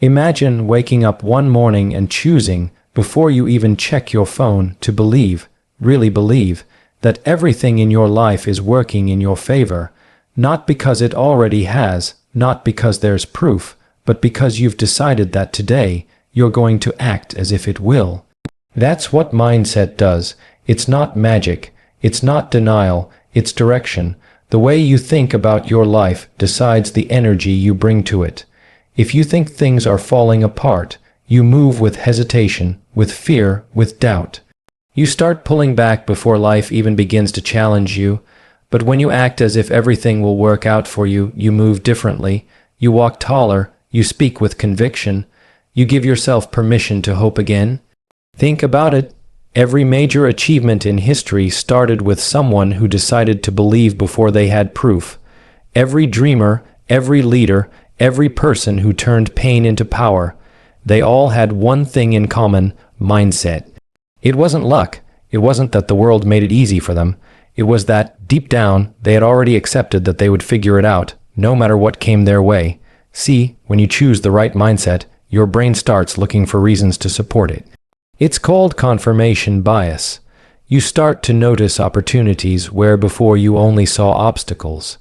Imagine waking up one morning and choosing, before you even check your phone, to believe, really believe, that everything in your life is working in your favor, not because it already has, not because there's proof, but because you've decided that today you're going to act as if it will. That's what mindset does. It's not magic. It's not denial. It's direction. The way you think about your life decides the energy you bring to it. If you think things are falling apart, you move with hesitation, with fear, with doubt. You start pulling back before life even begins to challenge you. But when you act as if everything will work out for you, you move differently. You walk taller. You speak with conviction. You give yourself permission to hope again. Think about it. Every major achievement in history started with someone who decided to believe before they had proof. Every dreamer, every leader, every person who turned pain into power, they all had one thing in common: mindset. It wasn't luck. It wasn't that the world made it easy for them. It was that, deep down, they had already accepted that they would figure it out, no matter what came their way. See, when you choose the right mindset, your brain starts looking for reasons to support it. It's called confirmation bias. You start to notice opportunities where before you only saw obstacles.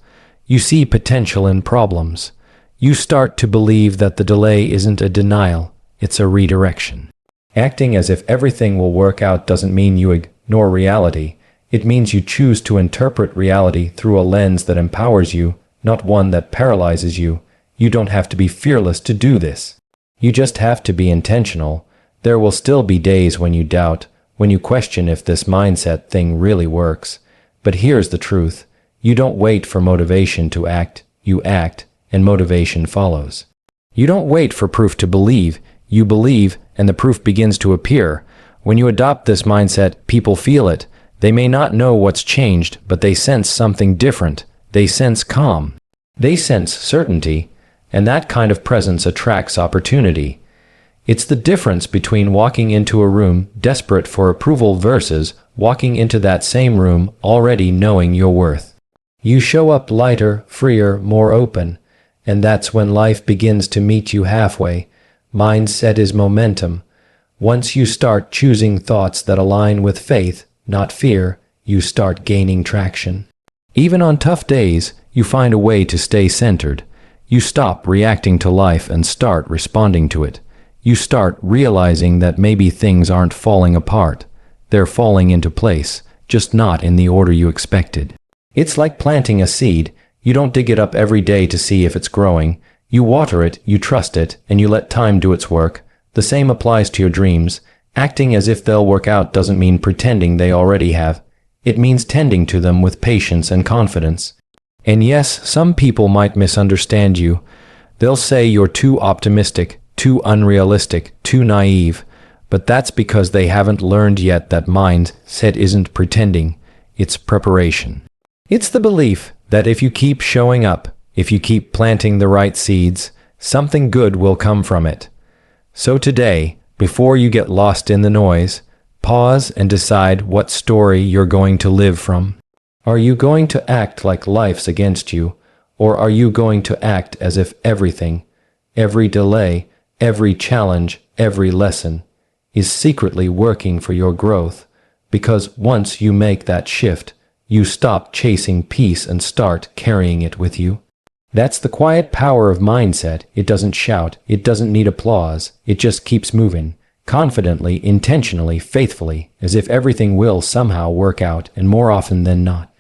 You see potential in problems. You start to believe that the delay isn't a denial, it's a redirection. Acting as if everything will work out doesn't mean you ignore reality. It means you choose to interpret reality through a lens that empowers you, not one that paralyzes you. You don't have to be fearless to do this. You just have to be intentional. There will still be days when you doubt, when you question if this mindset thing really works. But here's the truth. You don't wait for motivation to act, you act, and motivation follows. You don't wait for proof to believe, you believe, and the proof begins to appear. When you adopt this mindset, people feel it. They may not know what's changed, but they sense something different. They sense calm. They sense certainty, and that kind of presence attracts opportunity. It's the difference between walking into a room desperate for approval versus walking into that same room already knowing your worth. You show up lighter, freer, more open, and that's when life begins to meet you halfway. Mindset is momentum. Once you start choosing thoughts that align with faith, not fear, you start gaining traction. Even on tough days, you find a way to stay centered. You stop reacting to life and start responding to it. You start realizing that maybe things aren't falling apart. They're falling into place, just not in the order you expected. It's like planting a seed. You don't dig it up every day to see if it's growing. You water it, you trust it, and you let time do its work. The same applies to your dreams. Acting as if they'll work out doesn't mean pretending they already have. It means tending to them with patience and confidence. And yes, some people might misunderstand you. They'll say you're too optimistic, too unrealistic, too naive. But that's because they haven't learned yet that mindset isn't pretending, it's preparation. It's the belief that if you keep showing up, if you keep planting the right seeds, something good will come from it. So today, before you get lost in the noise, pause and decide what story you're going to live from. Are you going to act like life's against you, or are you going to act as if everything, every delay, every challenge, every lesson, is secretly working for your growth? Because once you make that shift, you stop chasing peace and start carrying it with you. That's the quiet power of mindset. It doesn't shout. It doesn't need applause. It just keeps moving, confidently, intentionally, faithfully, as if everything will somehow work out, and more often than not.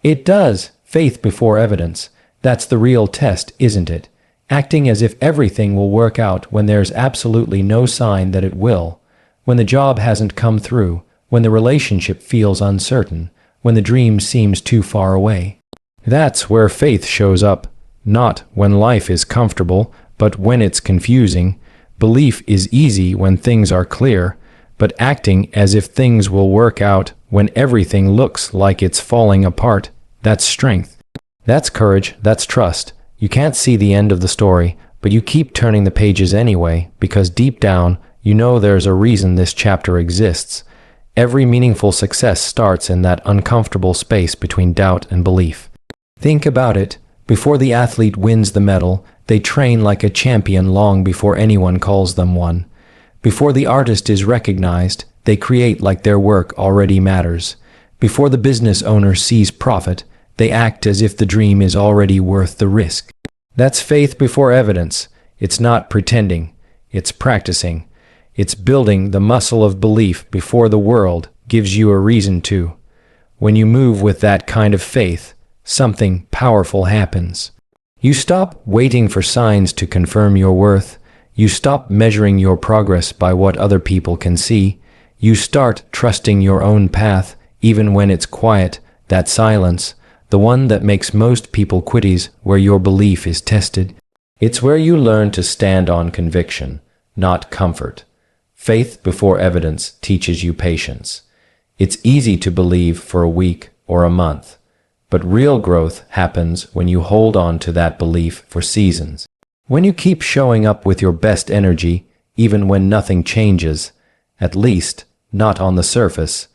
It does. Faith before evidence. That's the real test, isn't it? Acting as if everything will work out when there's absolutely no sign that it will. When the job hasn't come through. When the relationship feels uncertain. When the dream seems too far away. That's where faith shows up. Not when life is comfortable, but when it's confusing. Belief is easy when things are clear, but acting as if things will work out when everything looks like it's falling apart, that's strength. That's courage, that's trust. You can't see the end of the story, but you keep turning the pages anyway, because deep down, you know there's a reason this chapter exists. Every meaningful success starts in that uncomfortable space between doubt and belief. Think about it. Before the athlete wins the medal, They train like a champion long before anyone calls them one. Before the artist is recognized, they create like their work already matters. Before the business owner sees profit, they act as if the dream is already worth the risk. That's faith before evidence. It's not pretending. It's practicing. It's building the muscle of belief before the world gives you a reason to. When you move with that kind of faith, something powerful happens. You stop waiting for signs to confirm your worth. You stop measuring your progress by what other people can see. You start trusting your own path, even when it's quiet, that silence, the one that makes most people quit, where your belief is tested. It's where you learn to stand on conviction, not comfort. Faith before evidence teaches you patience. It's easy to believe for a week or a month, but real growth happens when you hold on to that belief for seasons. When you keep showing up with your best energy, even when nothing changes, at least not on the surface,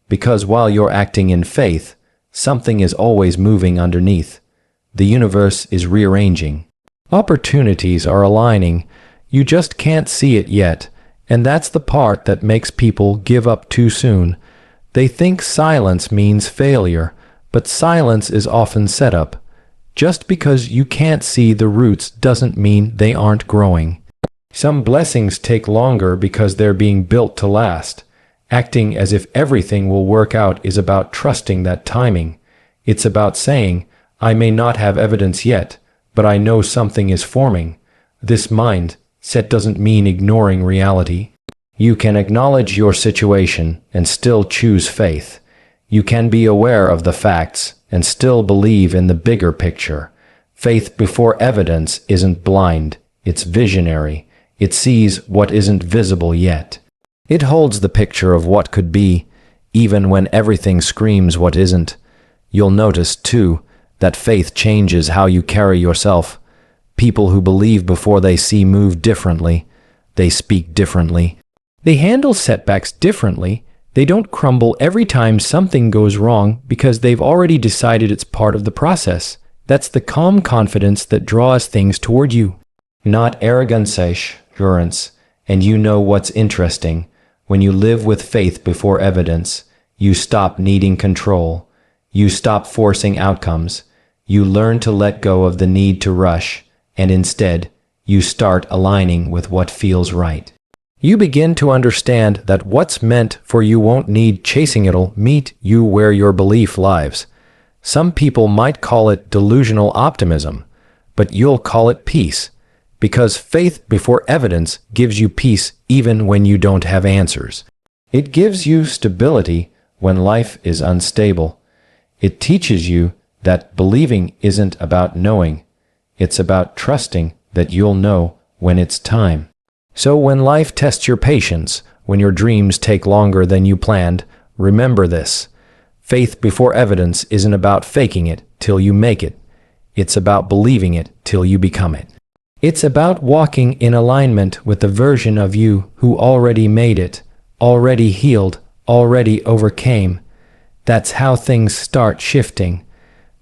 because while you're acting in faith, something is always moving underneath. The universe is rearranging. Opportunities are aligning. You just can't see it yet, and that's the part that makes people give up too soon. They think silence means failure, but silence is often set up. Just because you can't see the roots doesn't mean they aren't growing. Some blessings take longer because they're being built to last. Acting as if everything will work out is about trusting that timing. It's about saying, I may not have evidence yet, but I know something is forming. This mindset doesn't mean ignoring reality. You can acknowledge your situation and still choose faith. You can be aware of the facts and still believe in the bigger picture. Faith before evidence isn't blind, it's visionary. It sees what isn't visible yet. It holds the picture of what could be, even when everything screams what isn't. You'll notice, too, that faith changes how you carry yourself. People who believe before they see move differently. They speak differently. They handle setbacks differently. They don't crumble every time something goes wrong because they've already decided it's part of the process. That's the calm confidence that draws things toward you. Not arrogance, assurance. And you know what's interesting? When you live with faith before evidence, you stop needing control. You stop forcing outcomes. You learn to let go of the need to rush, and instead, you start aligning with what feels right. You begin to understand that what's meant for you won't need chasing, it'll meet you where your belief lies. Some people might call it delusional optimism, but you'll call it peace. Because faith before evidence gives you peace even when you don't have answers. It gives you stability when life is unstable. It teaches you that believing isn't about knowing. It's about trusting that you'll know when it's time. So when life tests your patience, when your dreams take longer than you planned, remember this. Faith before evidence isn't about faking it till you make it. It's about believing it till you become it. It's about walking in alignment with the version of you who already made it, already healed, already overcame. That's how things start shifting.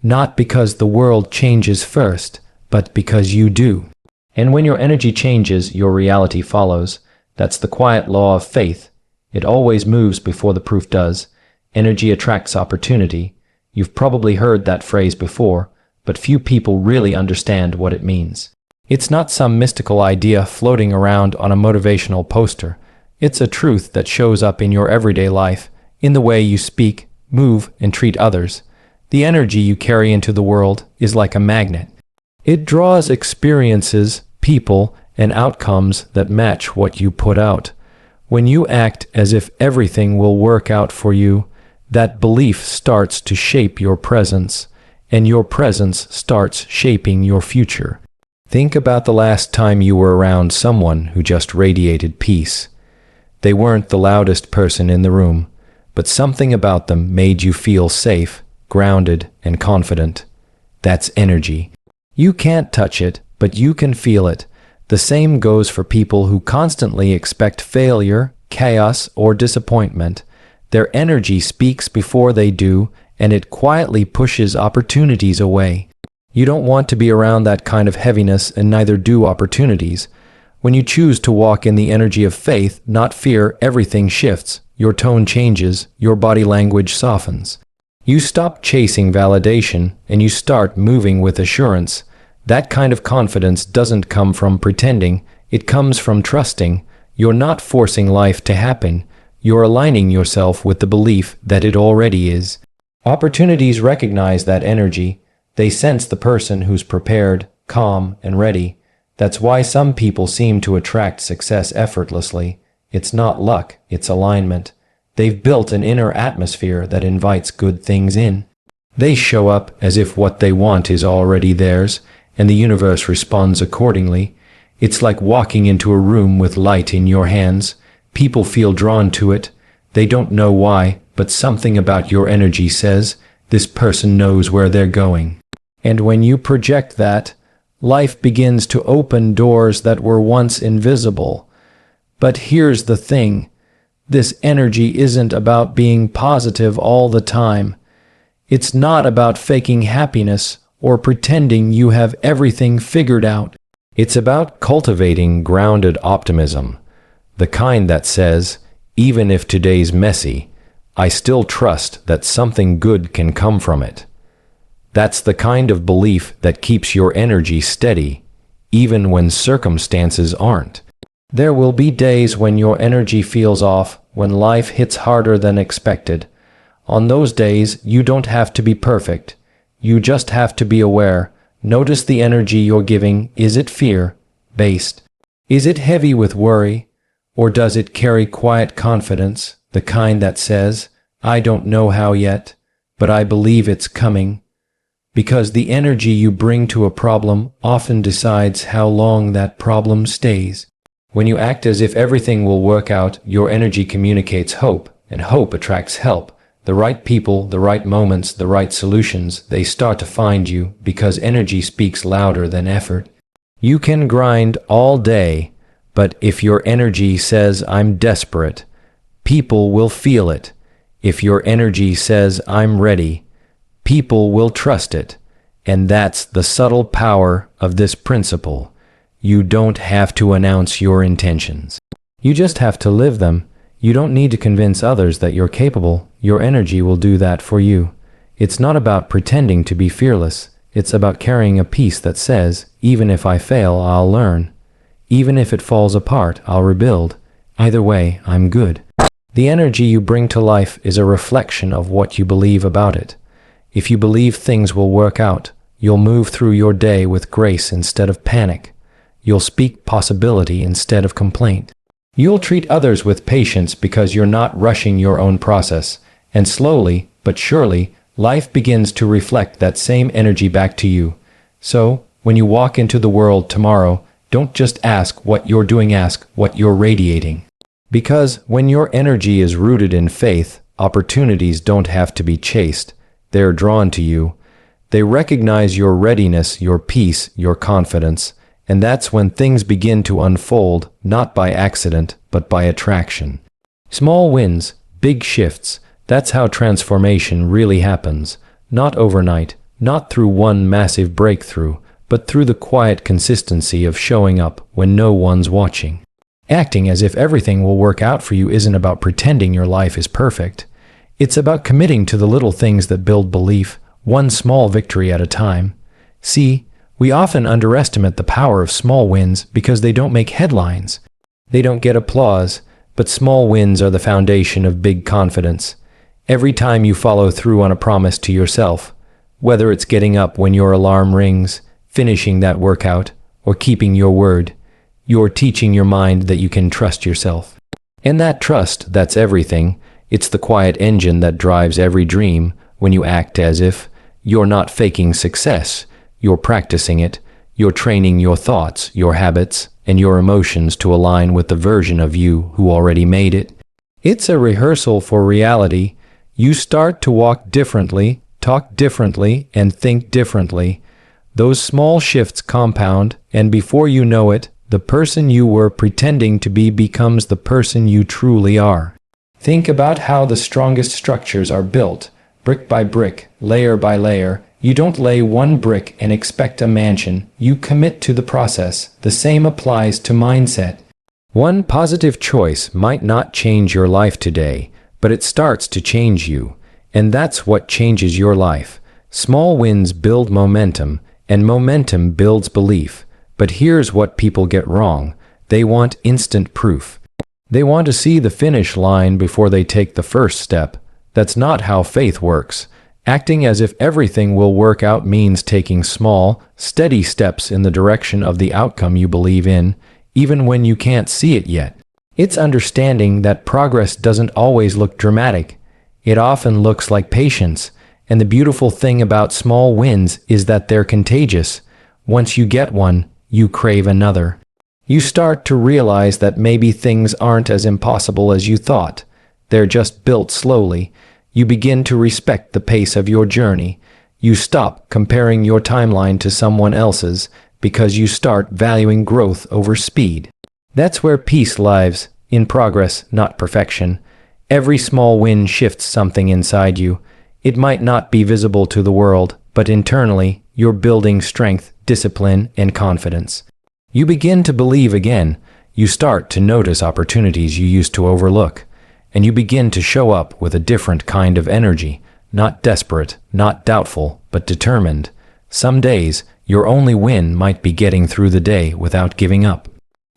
Not because the world changes first, but because you do. And when your energy changes, your reality follows. That's the quiet law of faith. It always moves before the proof does. Energy attracts opportunity. You've probably heard that phrase before, but few people really understand what it means. It's not some mystical idea floating around on a motivational poster. It's a truth that shows up in your everyday life, in the way you speak, move, and treat others. The energy you carry into the world is like a magnet. It draws experiences, people, and outcomes that match what you put out. When you act as if everything will work out for you, that belief starts to shape your presence, and your presence starts shaping your future. Think about the last time you were around someone who just radiated peace. They weren't the loudest person in the room, but something about them made you feel safe, grounded, and confident. That's energy. You can't touch it, but you can feel it. The same goes for people who constantly expect failure, chaos, or disappointment. Their energy speaks before they do, and it quietly pushes opportunities away. You don't want to be around that kind of heaviness, and neither do opportunities. When you choose to walk in the energy of faith, not fear, everything shifts. Your tone changes, your body language softens. You stop chasing validation, and you start moving with assurance. That kind of confidence doesn't come from pretending, it comes from trusting. You're not forcing life to happen, you're aligning yourself with the belief that it already is. Opportunities recognize that energy. They sense the person who's prepared, calm, and ready. That's why some people seem to attract success effortlessly. It's not luck, it's alignment. They've built an inner atmosphere that invites good things in. They show up as if what they want is already theirs, and the universe responds accordingly. It's like walking into a room with light in your hands. People feel drawn to it. They don't know why, but something about your energy says, this person knows where they're going. And when you project that, life begins to open doors that were once invisible. But here's the thing. This energy isn't about being positive all the time. It's not about faking happiness or pretending you have everything figured out. It's about cultivating grounded optimism, the kind that says, even if today's messy, I still trust that something good can come from it. That's the kind of belief that keeps your energy steady, even when circumstances aren't. There will be days when your energy feels off, when life hits harder than expected. On those days, you don't have to be perfect. You just have to be aware. Notice the energy you're giving. Is it fear-based? Is it heavy with worry? Or does it carry quiet confidence, the kind that says, I don't know how yet, but I believe it's coming? Because the energy you bring to a problem often decides how long that problem stays. When you act as if everything will work out, your energy communicates hope, and hope attracts help. The right people, the right moments, the right solutions, they start to find you because energy speaks louder than effort. You can grind all day, but if your energy says, I'm desperate, people will feel it. If your energy says, I'm ready, people will trust it. And that's the subtle power of this principle. You don't have to announce your intentions. You just have to live them. You don't need to convince others that you're capable. Your energy will do that for you. It's not about pretending to be fearless. It's about carrying a peace that says, even if I fail, I'll learn. Even if it falls apart, I'll rebuild. Either way, I'm good. The energy you bring to life is a reflection of what you believe about it. If you believe things will work out, you'll move through your day with grace instead of panic. You'll speak possibility instead of complaint. You'll treat others with patience because you're not rushing your own process. And slowly, but surely, life begins to reflect that same energy back to you. So, when you walk into the world tomorrow, don't just ask what you're doing, ask what you're radiating. Because when your energy is rooted in faith, opportunities don't have to be chased. They're drawn to you. They recognize your readiness, your peace, your confidence. And that's when things begin to unfold, not by accident, but by attraction. Small wins, big shifts. That's how transformation really happens. Not overnight, not through one massive breakthrough, but through the quiet consistency of showing up when no one's watching. Acting as if everything will work out for you isn't about pretending your life is perfect. It's about committing to the little things that build belief, one small victory at a time. See, we often underestimate the power of small wins because they don't make headlines. They don't get applause, but small wins are the foundation of big confidence. Every time you follow through on a promise to yourself, whether it's getting up when your alarm rings, finishing that workout, or keeping your word, you're teaching your mind that you can trust yourself. And that trust, that's everything. It's the quiet engine that drives every dream. When you act as if you're not faking success, you're practicing it. You're training your thoughts, your habits, and your emotions to align with the version of you who already made it. It's a rehearsal for reality. You start to walk differently, talk differently, and think differently. Those small shifts compound, and before you know it, the person you were pretending to be becomes the person you truly are. Think about how the strongest structures are built, brick by brick, layer by layer. You don't lay one brick and expect a mansion. You commit to the process. The same applies to mindset. One positive choice might not change your life today, but it starts to change you. And that's what changes your life. Small wins build momentum, and momentum builds belief. But here's what people get wrong. They want instant proof. They want to see the finish line before they take the first step. That's not how faith works. Acting as if everything will work out means taking small, steady steps in the direction of the outcome you believe in, even when you can't see it yet. It's understanding that progress doesn't always look dramatic. It often looks like patience, and the beautiful thing about small wins is that they're contagious. Once you get one, you crave another. You start to realize that maybe things aren't as impossible as you thought. They're just built slowly. You begin to respect the pace of your journey. You stop comparing your timeline to someone else's because you start valuing growth over speed. That's where peace lives, in progress, not perfection. Every small win shifts something inside you. It might not be visible to the world, but internally, you're building strength, discipline, and confidence. You begin to believe again. You start to notice opportunities you used to overlook. And you begin to show up with a different kind of energy, not desperate, not doubtful, but determined. Some days, your only win might be getting through the day without giving up.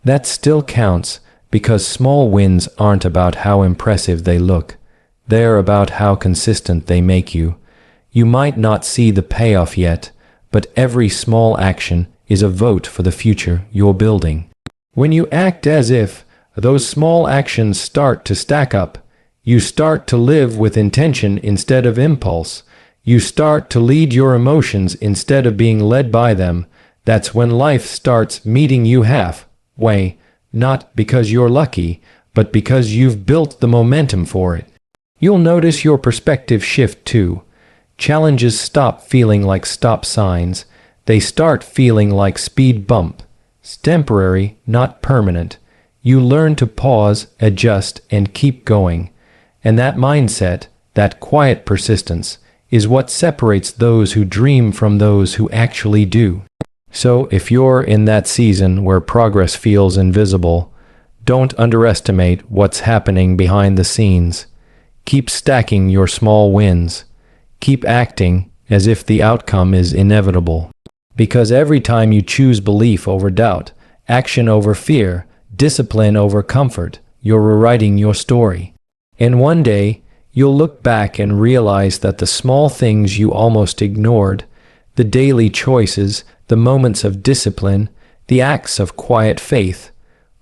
That still counts, because small wins aren't about how impressive they look. They're about how consistent they make you. You might not see the payoff yet, but every small action is a vote for the future you're building. When you act as if, those small actions start to stack up. You start to live with intention instead of impulse. You start to lead your emotions instead of being led by them. That's when life starts meeting you halfway, not because you're lucky, but because you've built the momentum for it. You'll notice your perspective shift too. Challenges stop feeling like stop signs. They start feeling like speed bump. It's temporary, not permanent. You learn to pause, adjust, and keep going. And that mindset, that quiet persistence, is what separates those who dream from those who actually do. So if you're in that season where progress feels invisible, don't underestimate what's happening behind the scenes. Keep stacking your small wins. Keep acting as if the outcome is inevitable. Because every time you choose belief over doubt, action over fear, discipline over comfort, you're rewriting your story. And one day, you'll look back and realize that the small things you almost ignored, the daily choices, the moments of discipline, the acts of quiet faith,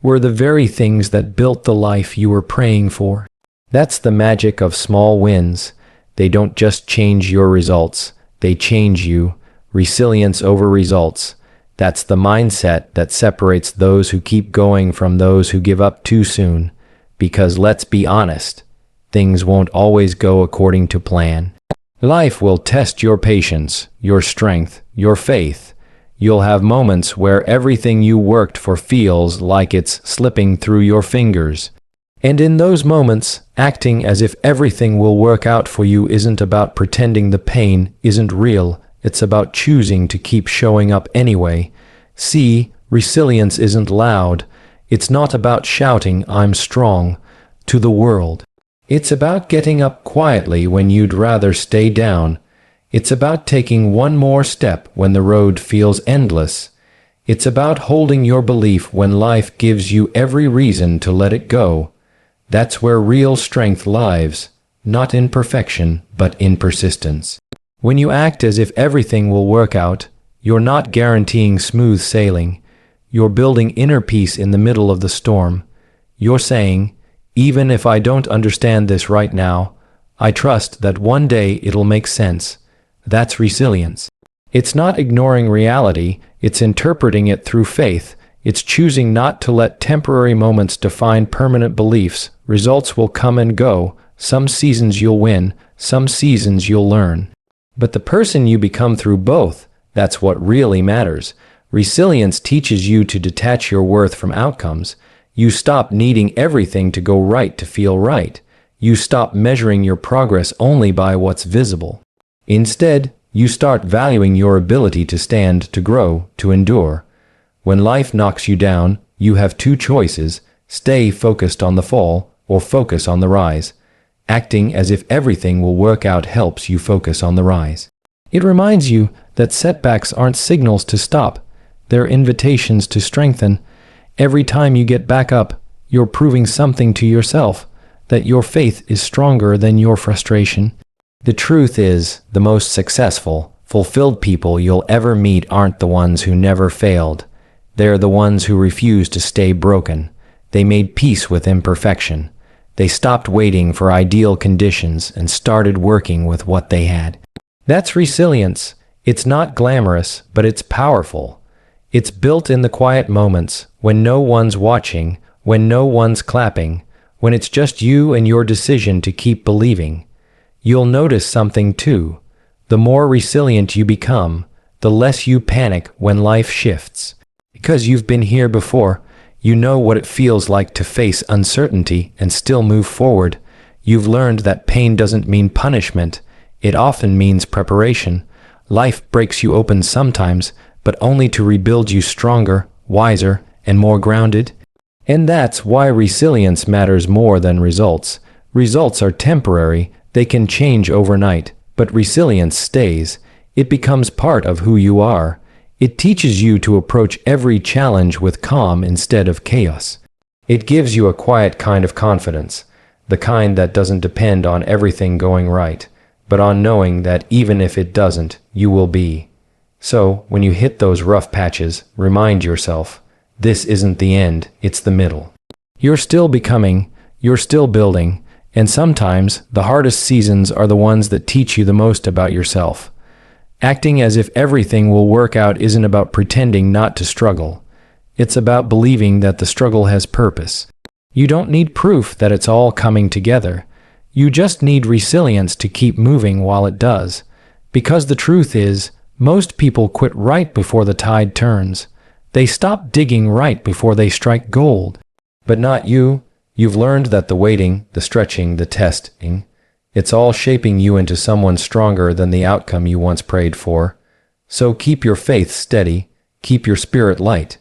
were the very things that built the life you were praying for. That's the magic of small wins. They don't just change your results, they change you. Resilience over results. That's the mindset that separates those who keep going from those who give up too soon. Because let's be honest, things won't always go according to plan. Life will test your patience, your strength, your faith. You'll have moments where everything you worked for feels like it's slipping through your fingers. And in those moments, acting as if everything will work out for you isn't about pretending the pain isn't real. It's about choosing to keep showing up anyway. See, resilience isn't loud. It's not about shouting, "I'm strong," to the world. It's about getting up quietly when you'd rather stay down. It's about taking one more step when the road feels endless. It's about holding your belief when life gives you every reason to let it go. That's where real strength lies, not in perfection, but in persistence. When you act as if everything will work out, you're not guaranteeing smooth sailing. You're building inner peace in the middle of the storm. You're saying, even if I don't understand this right now, I trust that one day it'll make sense. That's resilience. It's not ignoring reality, it's interpreting it through faith. It's choosing not to let temporary moments define permanent beliefs. Results will come and go. Some seasons you'll win, some seasons you'll learn. But the person you become through both, that's what really matters. Resilience teaches you to detach your worth from outcomes. You stop needing everything to go right to feel right. You stop measuring your progress only by what's visible. Instead, You start valuing your ability to stand, to grow, to endure. When life knocks you down, you have two choices: stay focused on the fall or focus on the rise. Acting as if everything will work out helps you focus on the rise. It reminds you that setbacks aren't signals to stop, they're invitations to strengthen. Every time you get back up, you're proving something to yourself, that your faith is stronger than your frustration. The truth is, the most successful, fulfilled people you'll ever meet aren't the ones who never failed. They're the ones who refuse to stay broken. They made peace with imperfection. They stopped waiting for ideal conditions and started working with what they had. That's resilience. It's not glamorous, but it's powerful. It's built in the quiet moments, when no one's watching, when no one's clapping, when it's just you and your decision to keep believing. You'll notice something too. The more resilient you become, the less you panic when life shifts. Because you've been here before, you know what it feels like to face uncertainty and still move forward. You've learned that pain doesn't mean punishment. It often means preparation. Life breaks you open sometimes, but only to rebuild you stronger, wiser, and more grounded. And that's why resilience matters more than results. Results are temporary, they can change overnight, but resilience stays. It becomes part of who you are. It teaches you to approach every challenge with calm instead of chaos. It gives you a quiet kind of confidence, the kind that doesn't depend on everything going right, but on knowing that even if it doesn't, you will be. So, when you hit those rough patches, remind yourself, this isn't the end, it's the middle. You're still becoming, you're still building, and sometimes the hardest seasons are the ones that teach you the most about yourself. Acting as if everything will work out isn't about pretending not to struggle. It's about believing that the struggle has purpose. You don't need proof that it's all coming together. You just need resilience to keep moving while it does. Because the truth is, most people quit right before the tide turns. They stop digging right before they strike gold. But not you. You've learned that the waiting, the stretching, the testing, it's all shaping you into someone stronger than the outcome you once prayed for. So keep your faith steady, keep your spirit light,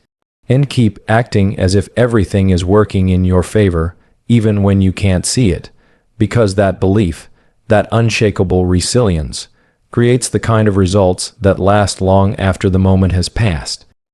and keep acting as if everything is working in your favor, even when you can't see it. Because that belief, that unshakable resilience, creates the kind of results that last long after the moment has passed.